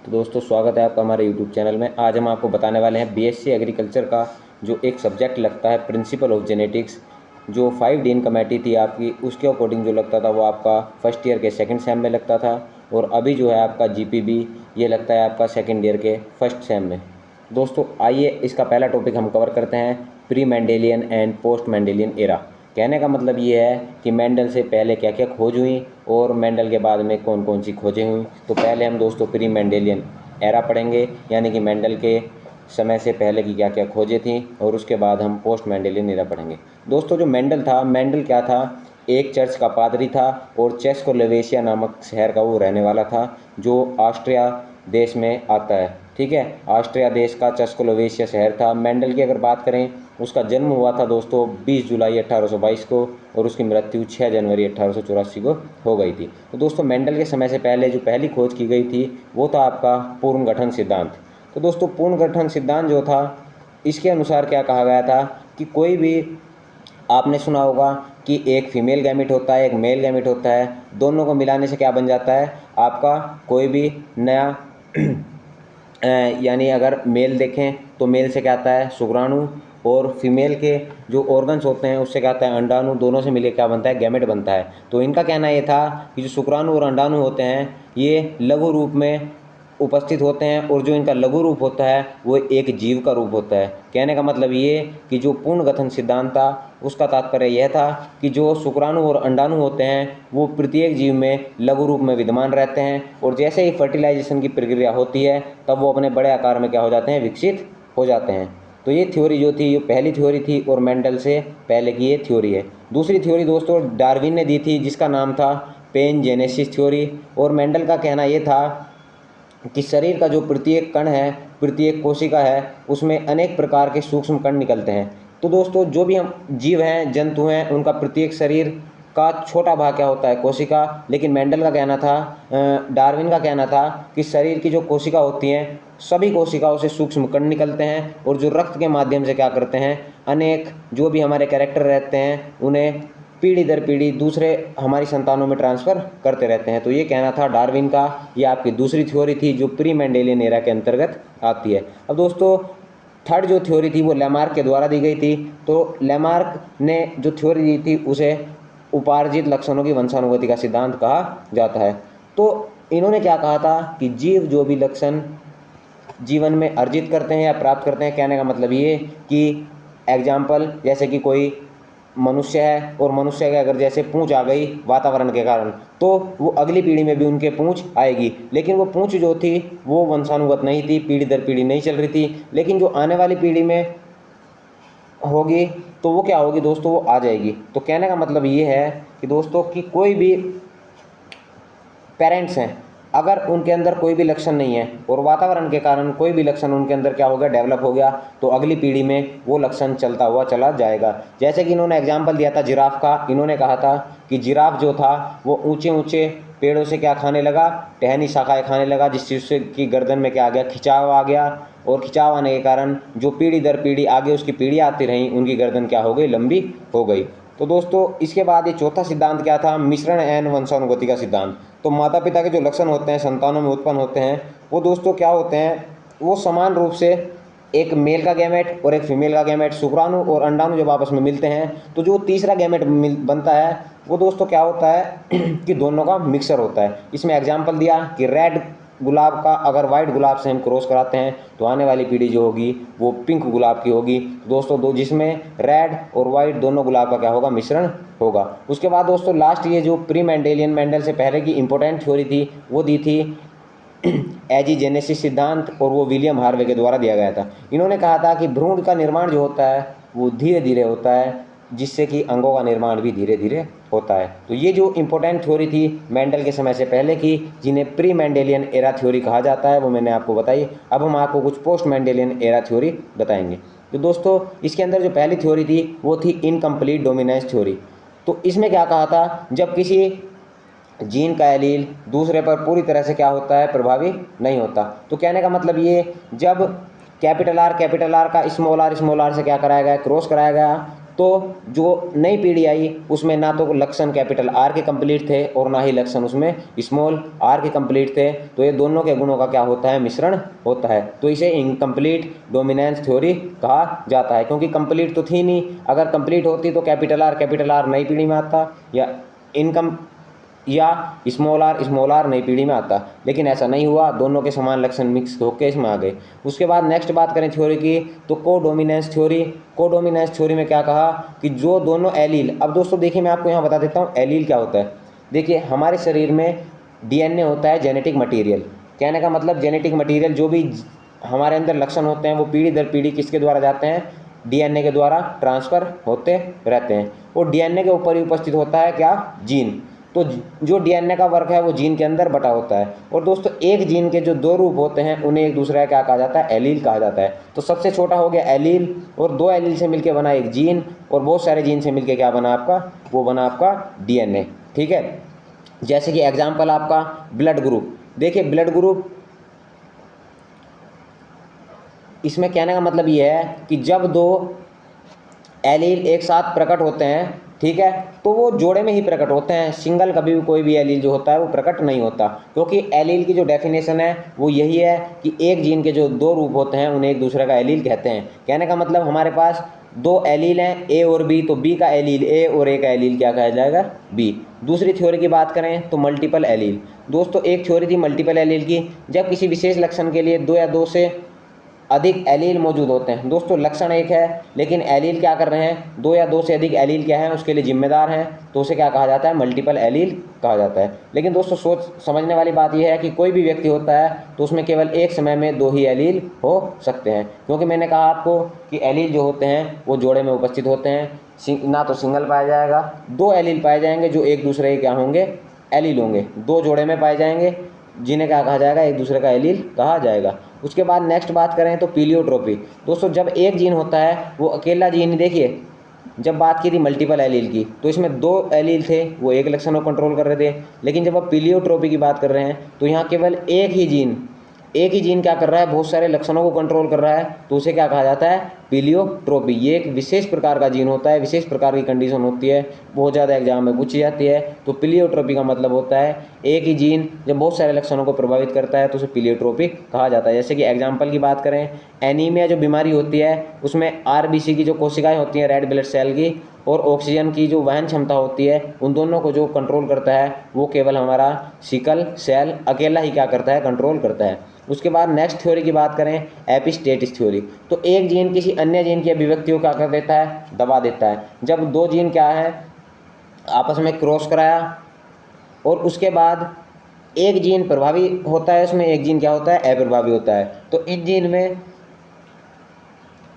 तो दोस्तों स्वागत है आपका हमारे यूट्यूब चैनल में। आज हम आपको बताने वाले हैं बीएससी एग्रीकल्चर का जो एक सब्जेक्ट लगता है प्रिंसिपल ऑफ जेनेटिक्स, जो 5 दिन कमेटी थी आपकी, उसके अकॉर्डिंग जो लगता था वो आपका फर्स्ट ईयर के सेकंड सेम में लगता था, और अभी जो है आपका जीपीबी ये लगता है आपका सेकंड ईयर के फर्स्ट सेम में। दोस्तों आइए इसका पहला टॉपिक हम कवर करते हैं, pre Mendelian and post Mendelian era. कहने का मतलब ये है कि मेंडल से पहले क्या क्या खोज हुई और मेंडल के बाद में कौन कौन सी खोजें हुई। तो पहले हम दोस्तों प्री मेंडेलियन एरा पढ़ेंगे, यानी कि मेंडल के समय से पहले की क्या क्या खोजें थी, और उसके बाद हम पोस्ट मेंडेलियन एरा पढ़ेंगे। दोस्तों जो मेंडल था, मेंडल क्या था, एक चर्च का पादरी था और चेस्कोस्लोवेशिया नामक शहर का वो रहने वाला था, जो ऑस्ट्रिया देश में आता है। ठीक है, ऑस्ट्रिया देश का चेस्कोस्लोवेशिया शहर था। मेंडल की अगर बात करें, उसका जन्म हुआ था दोस्तों 20 जुलाई 1822 को, और उसकी मृत्यु 6 जनवरी 1884 को हो गई थी। तो दोस्तों मेंडल के समय से पहले जो पहली खोज की गई थी वो था आपका पूर्ण गठन सिद्धांत। तो दोस्तों पूर्ण गठन सिद्धांत जो था, इसके अनुसार क्या कहा गया था कि कोई भी, आपने सुना होगा कि एक फीमेल गैमेट होता है, एक मेल गैमेट होता है, दोनों को मिलाने से क्या बन जाता है आपका कोई भी नया यानी अगर मेल देखें तो मेल से क्या आता है शुक्राणु, और फीमेल के जो ऑर्गन्स होते हैं उससे क्या आता है अंडाणु, दोनों से मिलकर क्या बनता है गैमेट बनता है। तो इनका कहना ये था कि जो शुक्राणु और अंडाणु होते हैं ये लघु रूप में उपस्थित होते हैं, और जो इनका लघु रूप होता है वो एक जीव का रूप होता है। कहने का मतलब ये कि जो पूर्ण गठन सिद्धांत था उसका तात्पर्य यह था कि जो शुक्राणु और अंडाणु होते हैं वो प्रत्येक जीव में लघु रूप में विद्यमान रहते हैं, और जैसे ही फर्टिलाइजेशन की प्रक्रिया होती है तब वो अपने बड़े आकार में क्या हो जाते हैं, विकसित हो जाते हैं। तो ये थ्योरी जो थी ये पहली थ्योरी थी, और मेंडल से पहले की ये थ्योरी है। दूसरी थ्योरी दोस्तों डार्विन ने दी थी, जिसका नाम था पेनजेनेसिस थ्योरी। और मेंडल का कहना ये था कि शरीर का जो प्रत्येक कण है, प्रत्येक कोशिका है, उसमें अनेक प्रकार के सूक्ष्म कण निकलते हैं। तो दोस्तों जो भी हम जीव हैं, जंतु हैं, उनका प्रत्येक शरीर का छोटा भाग क्या होता है, कोशिका। लेकिन मेंडल का कहना था, डार्विन का कहना था कि शरीर की जो कोशिका होती हैं सभी कोशिकाओं से सूक्ष्म कण निकलते हैं, और जो रक्त के माध्यम से क्या करते हैं, अनेक जो भी हमारे कैरेक्टर रहते हैं उन्हें पीढ़ी दर पीढ़ी दूसरे हमारी संतानों में ट्रांसफ़र करते रहते हैं। तो ये कहना था डार्विन का। ये आपकी दूसरी थ्योरी थी जो प्री मेंडेलियन एरा के अंतर्गत आती है। अब दोस्तों थर्ड जो थ्योरी थी वो लेमार्क के द्वारा दी गई थी। तो लेमार्क ने जो थ्योरी दी थी उसे उपार्जित लक्षणों की वंशानुगति का सिद्धांत कहा जाता है। तो इन्होंने क्या कहा था कि जीव जो भी लक्षण जीवन में अर्जित करते हैं या प्राप्त करते हैं, कहने का मतलब ये कि एग्जाम्पल जैसे कि कोई मनुष्य है, और मनुष्य के अगर जैसे पूंछ आ गई वातावरण के कारण, तो वो अगली पीढ़ी में भी उनके पूंछ आएगी। लेकिन वो पूंछ जो थी वो वंशानुगत नहीं थी, पीढ़ी दर पीढ़ी नहीं चल रही थी। लेकिन जो आने वाली पीढ़ी में होगी तो वो क्या होगी दोस्तों, वो आ जाएगी। तो कहने का मतलब ये है कि दोस्तों कि कोई भी पेरेंट्स हैं, अगर उनके अंदर कोई भी लक्षण नहीं है और वातावरण के कारण कोई भी लक्षण उनके अंदर क्या हो गया, डेवलप हो गया, तो अगली पीढ़ी में वो लक्षण चलता हुआ चला जाएगा। जैसे कि इन्होंने एग्जाम्पल दिया था जिराफ का। इन्होंने कहा था कि जिराफ जो था वो ऊंचे ऊंचे पेड़ों से क्या खाने लगा, टहनी शाखाएं खाने लगा, जिस चीज़ से कि गर्दन में क्या आ गया, खिंचाव आ गया, और खिंचाव आने के कारण जो पीढ़ी दर पीढ़ी आगे उसकी पीढ़ी आती रही, उनकी गर्दन क्या हो गई, लंबी हो गई। तो दोस्तों इसके बाद ये चौथा सिद्धांत क्या था, मिश्रण एवं वंशानुगति का सिद्धांत। तो माता पिता के जो लक्षण होते हैं संतानों में उत्पन्न होते हैं वो दोस्तों क्या होते हैं, वो समान रूप से एक मेल का गैमेट और एक फीमेल का गैमेट, शुक्राणु और अंडाणु जब आपस में मिलते हैं तो जो तीसरा गैमेट बनता है वो दोस्तों क्या होता है कि दोनों का मिक्सर होता है। इसमें एग्जाम्पल दिया कि रेड गुलाब का अगर वाइट गुलाब से हम क्रॉस कराते हैं तो आने वाली पीढ़ी जो होगी वो पिंक गुलाब की होगी दोस्तों, दो जिसमें रेड और वाइट दोनों गुलाब का क्या होगा, मिश्रण होगा। उसके बाद दोस्तों लास्ट ये जो प्री मेंडेलियन, मेंडल से पहले की इंपॉर्टेंट थ्योरी थी वो दी थी एजीजेनेसिस सिद्धांत, और वो विलियम हार्वे के द्वारा दिया गया था। इन्होंने कहा था कि भ्रूण का निर्माण जो होता है वो धीरे धीरे होता है, जिससे कि अंगों का निर्माण भी धीरे धीरे होता है। तो ये जो इंपॉर्टेंट थ्योरी थी मेंडल के समय से पहले की, जिन्हें प्री मेंडेलियन एरा थ्योरी कहा जाता है, वो मैंने आपको बताई। अब हम आपको कुछ पोस्ट मेंडेलियन एरा थ्योरी बताएंगे। तो दोस्तों इसके अंदर जो पहली थ्योरी थी वो थी इनकम्प्लीट डोमिनेंस थ्योरी। तो इसमें क्या कहा था, जब किसी जीन का एलील दूसरे पर पूरी तरह से क्या होता है, प्रभावी नहीं होता। तो कहने का मतलब ये, जब कैपिटल आर का स्मॉल आर से क्या कराया गया, क्रॉस कराया गया, तो जो नई पीढ़ी आई उसमें ना तो लक्षण कैपिटल आर के कंप्लीट थे और ना ही लक्षण उसमें स्मॉल आर के कंप्लीट थे, तो ये दोनों के गुणों का क्या होता है, मिश्रण होता है। तो इसे इनकम्प्लीट डोमिनेंस थ्योरी कहा जाता है, क्योंकि कंप्लीट तो थी नहीं। अगर कंप्लीट होती तो कैपिटल आर नई पीढ़ी में आता या स्मॉल आर नई पीढ़ी में आता, लेकिन ऐसा नहीं हुआ, दोनों के समान लक्षण मिक्स होकर इसमें आ गए। उसके बाद नेक्स्ट बात करें थ्योरी की, तो कोडोमिनेंस थ्योरी में क्या कहा कि जो दोनों एलील, अब दोस्तों देखिए मैं आपको यहाँ बता देता हूँ एलील क्या होता है। देखिए हमारे शरीर में डीएनए होता है जेनेटिक मटीरियल, कहने का मतलब जेनेटिक मटीरियल जो भी हमारे अंदर लक्षण होते हैं वो पीढ़ी दर पीढ़ी किसके द्वारा जाते हैं, डीएनए के द्वारा ट्रांसफ़र होते रहते हैं। और डीएनए के ऊपर ही उपस्थित होता है क्या, जीन। तो जो डीएनए का वर्क है वो जीन के अंदर बटा होता है। और दोस्तों एक जीन के जो दो रूप होते हैं उन्हें एक दूसरे का क्या कहा जाता है, एलील कहा जाता है। तो सबसे छोटा हो गया एलील, और दो एलील से मिलकर बना एक जीन, और बहुत सारे जीन से मिलकर क्या बना आपका, वो बना आपका डीएनए। ठीक है, जैसे कि एग्जाम्पल आपका ब्लड ग्रुप, देखिए ब्लड ग्रुप, इसमें कहने का मतलब ये है कि जब दो एलील एक साथ प्रकट होते हैं, ठीक है, तो वो जोड़े में ही प्रकट होते हैं, सिंगल कभी भी कोई भी एलील जो होता है वो प्रकट नहीं होता। क्योंकि एलील की जो डेफिनेशन है वो यही है कि एक जीन के जो दो रूप होते हैं उन्हें एक दूसरे का एलील कहते हैं। कहने का मतलब हमारे पास दो एलील हैं ए और बी, तो बी का एलील ए और ए का एलील क्या कहा जाएगा, बी। दूसरी थ्योरी की बात करें तो मल्टीपल एलील। दोस्तों एक थ्योरी थी मल्टीपल एलील की, जब किसी विशेष लक्षण के लिए दो या दो से अधिक एलील मौजूद होते हैं। दोस्तों लक्षण एक है लेकिन एलील क्या कर रहे हैं, दो या दो से अधिक एलील क्या है उसके लिए जिम्मेदार हैं, तो उसे क्या कहा जाता है, मल्टीपल एलील कहा जाता है। लेकिन दोस्तों सोच समझने वाली बात यह है कि कोई भी व्यक्ति होता है तो उसमें केवल एक समय में दो ही एलील हो सकते हैं, क्योंकि मैंने कहा आपको कि एलील जो होते हैं वो जोड़े में उपस्थित होते हैं, ना तो सिंगल पाया जाएगा, दो एलील पाए जाएंगे जो एक दूसरे के क्या होंगे, एलील होंगे, दो जोड़े में पाए जाएंगे जिन्हें क्या कहा जाएगा, एक दूसरे का एलील कहा जाएगा। उसके बाद नेक्स्ट बात करें तो पीलियोट्रोपी। दोस्तों जब एक जीन होता है वो अकेला जीन, देखिए जब बात की थी मल्टीपल एलील की तो इसमें दो एलील थे वो एक लक्षण को कंट्रोल कर रहे थे, लेकिन जब आप पीलियोट्रोपी की बात कर रहे हैं तो यहाँ केवल एक ही जीन क्या कर रहा है, बहुत सारे लक्षणों को कंट्रोल कर रहा है, तो उसे क्या कहा जाता है, पीलियोट्रोपी। ये एक विशेष प्रकार का जीन होता है, विशेष प्रकार की कंडीशन होती है, बहुत ज़्यादा एग्जाम में पूछी जाती है। तो पीलियोट्रोपी का मतलब होता है एक ही जीन जब बहुत सारे लक्षणों को प्रभावित करता है तो उसे पीलियोट्रोपी कहा जाता है। जैसे कि एग्जाम्पल की बात करें, एनीमिया जो बीमारी होती है उसमें आरबीसी की जो कोशिकाएँ होती हैं, रेड ब्लड सेल की, और ऑक्सीजन की जो वहन क्षमता होती है, उन दोनों को जो कंट्रोल करता है वो केवल हमारा सिकल सेल अकेला ही क्या करता है, कंट्रोल करता है। उसके बाद नेक्स्ट थ्योरी की बात करें, एपिस्टेटिस थ्योरी। तो एक जीन किसी अन्य जीन की अभिव्यक्ति को क्या कर देता है, दबा देता है। जब दो जीन क्या है आपस में क्रॉस कराया और उसके बाद एक जीन प्रभावी होता है, उसमें एक जीन क्या होता है, अप्रभावी होता है, तो इन जीन में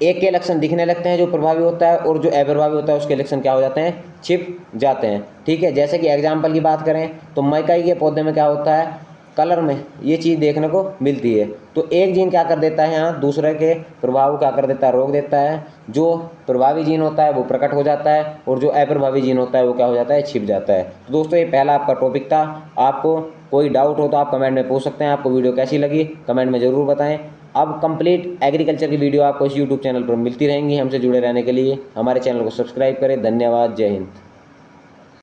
एक के लक्षण दिखने लगते हैं जो प्रभावी होता है, और जो अप्रभावी होता है उसके लक्षण क्या हो जाते हैं, छिप जाते हैं। ठीक है, जैसे कि एग्जाम्पल की बात करें तो मकई के पौधे में क्या होता है, कलर में ये चीज़ देखने को मिलती है। तो एक जीन क्या कर देता है, यहाँ दूसरे के प्रभाव क्या कर देता है, रोक देता है। जो प्रभावी जीन होता है वो प्रकट हो जाता है, और जो अप्रभावी जीन होता है वो क्या हो जाता है, छिप जाता है। तो दोस्तों ये पहला आपका टॉपिक था। आपको कोई डाउट हो तो आप कमेंट में पूछ सकते हैं। आपको वीडियो कैसी लगी कमेंट में ज़रूर बताएं। अब कंप्लीट एग्रीकल्चर की वीडियो आपको इस यूट्यूब चैनल पर मिलती रहेंगी। हमसे जुड़े रहने के लिए हमारे चैनल को सब्सक्राइब करें। धन्यवाद, जय हिंद।